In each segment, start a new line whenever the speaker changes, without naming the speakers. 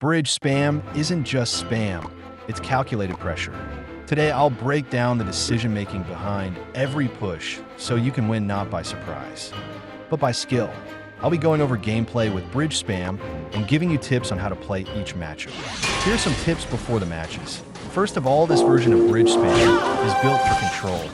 Bridge spam isn't just spam, it's calculated pressure. Today, I'll break down the decision-making behind every push so you can win not by surprise, but by skill. I'll be going over gameplay with bridge spam and giving you tips on how to play each matchup. Here are some tips before the matches. First of all, this version of bridge spam is built for control,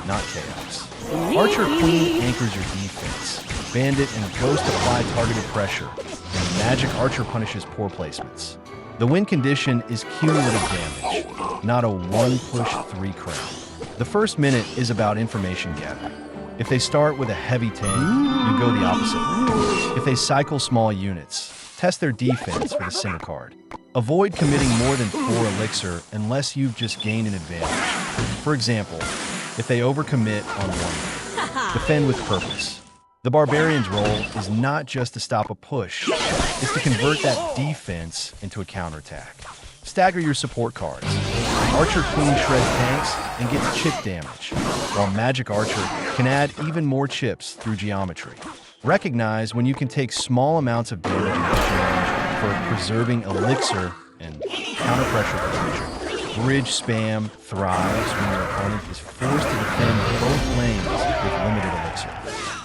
not chaos. Archer Queen anchors your defense. Bandit and Ghost apply targeted pressure, and Magic Archer punishes poor placements. The win condition is cumulative damage, not a one-push 3 crown. The first minute is about information gathering. If they start with a heavy tank, you go the opposite way. If they cycle small units, test their defense for the center card. Avoid committing more than 4 elixir unless you've just gained an advantage. For example, if they overcommit on one, defend with purpose. The Barbarian's role is not just to stop a push, it's to convert that defense into a counterattack. Stagger your support cards. Archer Queen shreds tanks and gets chip damage, while Magic Archer can add even more chips through geometry. Recognize when you can take small amounts of damage in exchange for preserving elixir and counter-pressure potential. Bridge spam thrives when your opponent is forced to defend both lanes with limited elixir.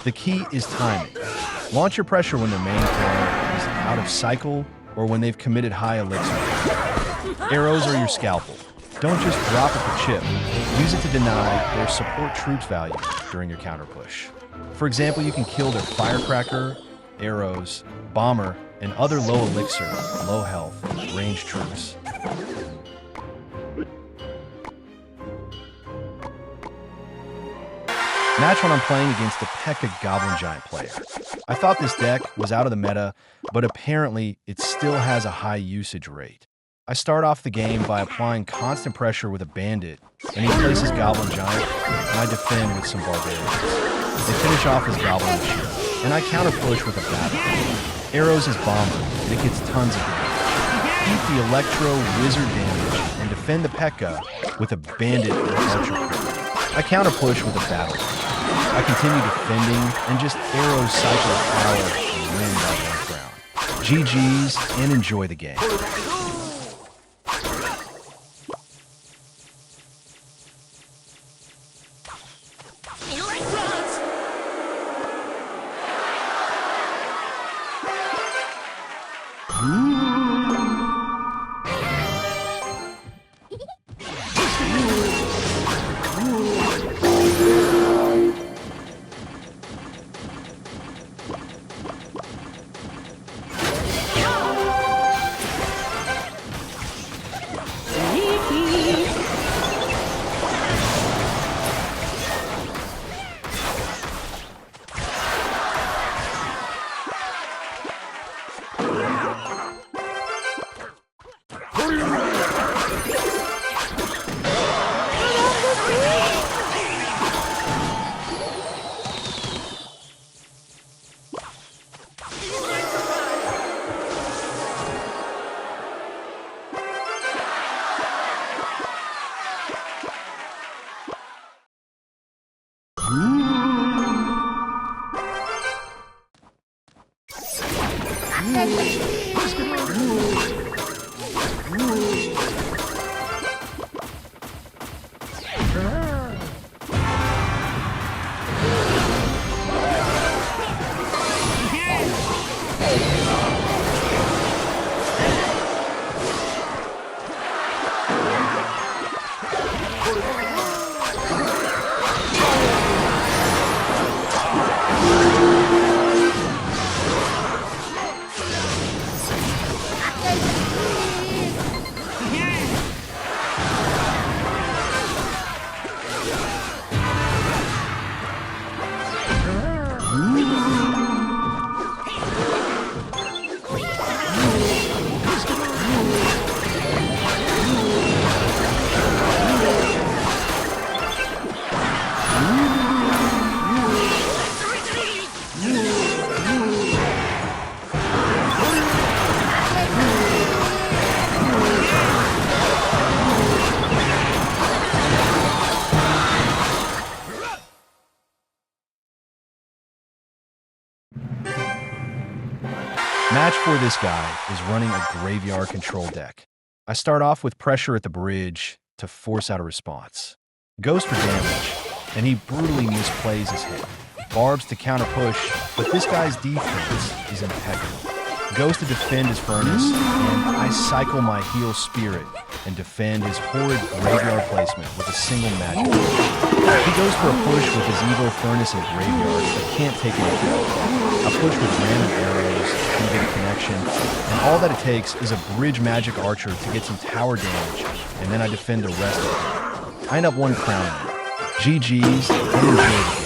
The key is timing. Launch your pressure when their main player is out of cycle or when they've committed high elixir. Arrows are your scalpel. Don't just drop at the chip. Use it to deny their support troops value during your counter push. For example, you can kill their firecracker, arrows, bomber, and other low elixir, low health, ranged troops. Match when I'm playing against the P.E.K.K.A. Goblin Giant player. I thought this deck was out of the meta, but apparently it still has a high usage rate. I start off the game by applying constant pressure with a bandit, and he places Goblin Giant, and I defend with some barbarians. They finish off his Goblin Shield, and I counter push with a battle. Arrows is bomber, and it gets tons of damage. Keep the Electro Wizard damage, and defend the P.E.K.K.A. with a bandit or archer. I counter push with a battle. I continue defending and just arrows cycle power and win by 1 crown. GG's and enjoy the game. for this guy is running a graveyard control deck. I start off with pressure at the bridge to force out a response. Goes for damage, and he brutally misplays his hit. Barbs to counter push, but this guy's defense is impeccable. Goes to defend his furnace, and I cycle my heal spirit and defend his horrid graveyard placement with a single magic. He goes for a push with his Evo furnace and graveyard, but can't take any kill. I push with random arrows and get a connection, and all that it takes is a bridge magic archer to get some tower damage, and then I defend the rest of it. I end up one crown. GG's, and enjoy the game.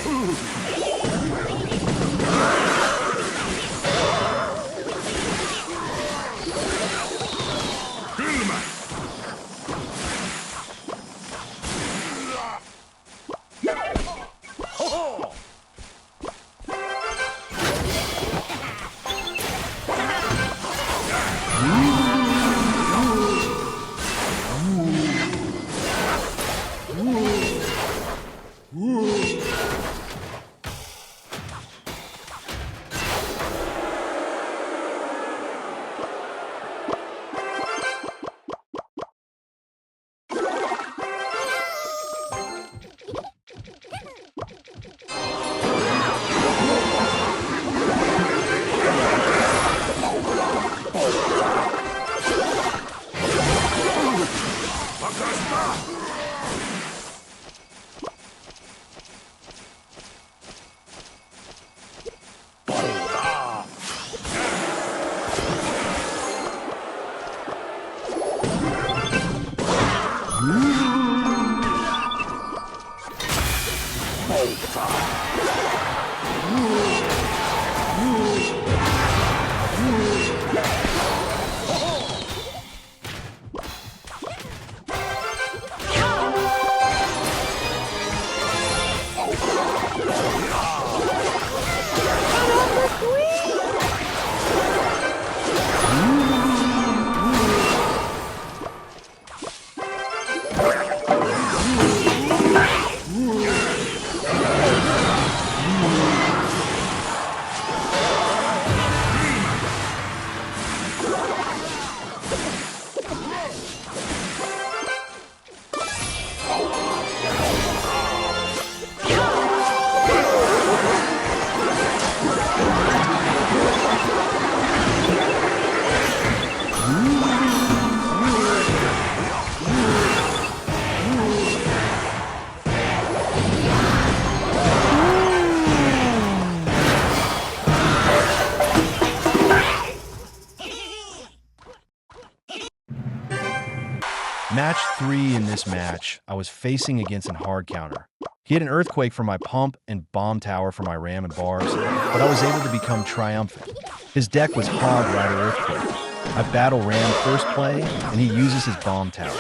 Match 3 in this match, I was facing against an hard counter. He had an earthquake for my pump and bomb tower for my ram and bars, but I was able to become triumphant. His deck was Hog Rider Earthquake. I battle ram first play, and he uses his bomb tower.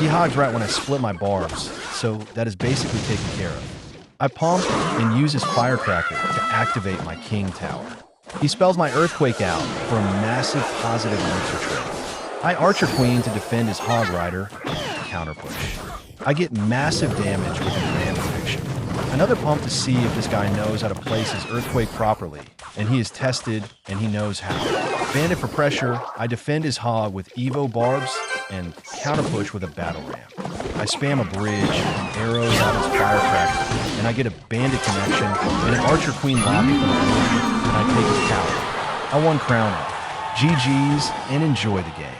He hogs right when I split my barbs, so that is basically taken care of. I pump and use his firecracker to activate my king tower. He spells my earthquake out for a massive positive elixir trade. I Archer Queen to defend his Hog Rider, counter push. I get massive damage with a ram prediction. Another pump to see if this guy knows how to place his Earthquake properly, and he is tested and he knows how. Bandit for pressure, I defend his Hog with Evo Barbs and counter push with a Battle Ram. I spam a bridge and arrows out his firecracker, and I get a Bandit connection and an Archer Queen locket from the bridge, and I take his tower. I won crown up. GG's and enjoy the game.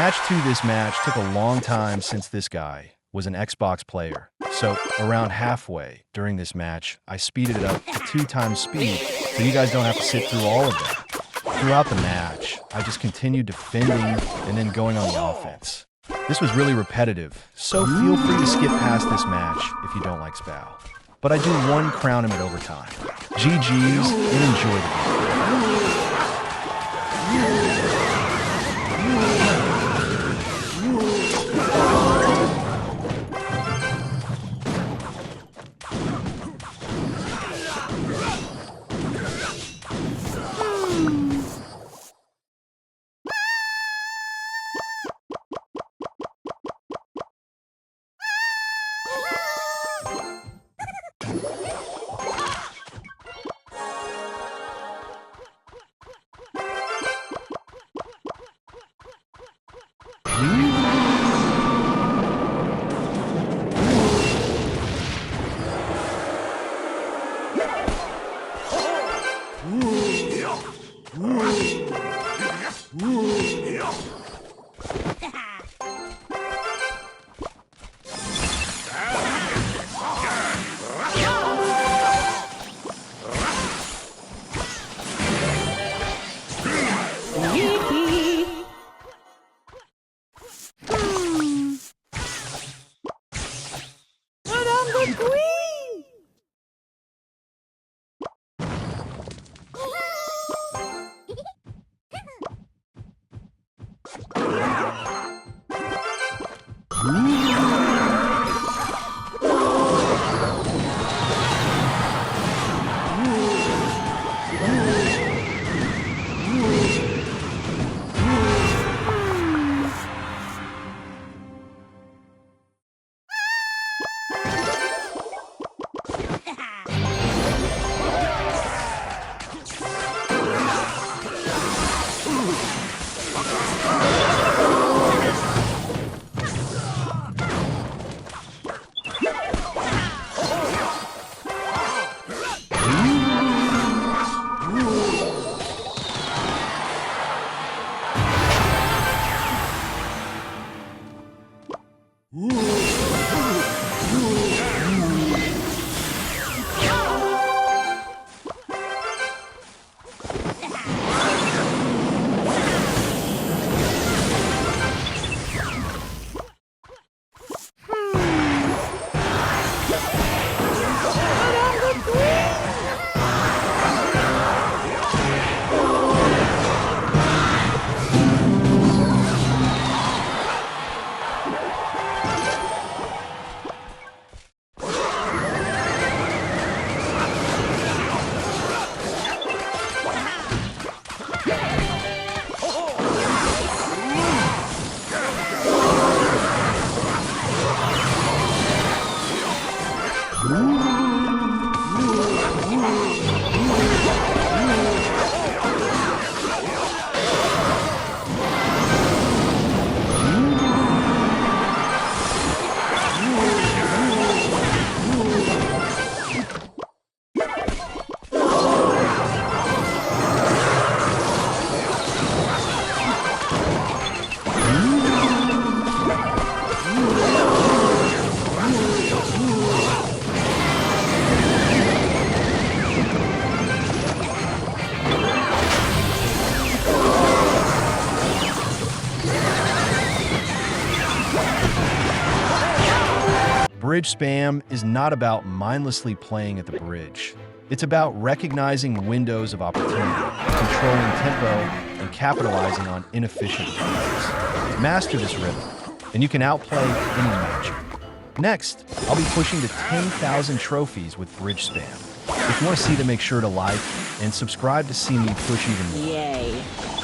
Match 2. This match took a long time since this guy was an Xbox player. So around halfway during this match, I speeded it up to 2 times speed so you guys don't have to sit through all of that. Throughout the match, I just continued defending and then going on the offense. This was really repetitive, so feel free to skip past this match if you don't like Spow. But I do want to crown him at overtime. GG's and enjoy the game. Bridge spam is not about mindlessly playing at the bridge. It's about recognizing windows of opportunity, controlling tempo, and capitalizing on inefficient plays. Master this rhythm, and you can outplay any matchup. Next, I'll be pushing to 10,000 trophies with bridge spam. If you want to see them, make sure to like and subscribe to see me push even more.
Yay.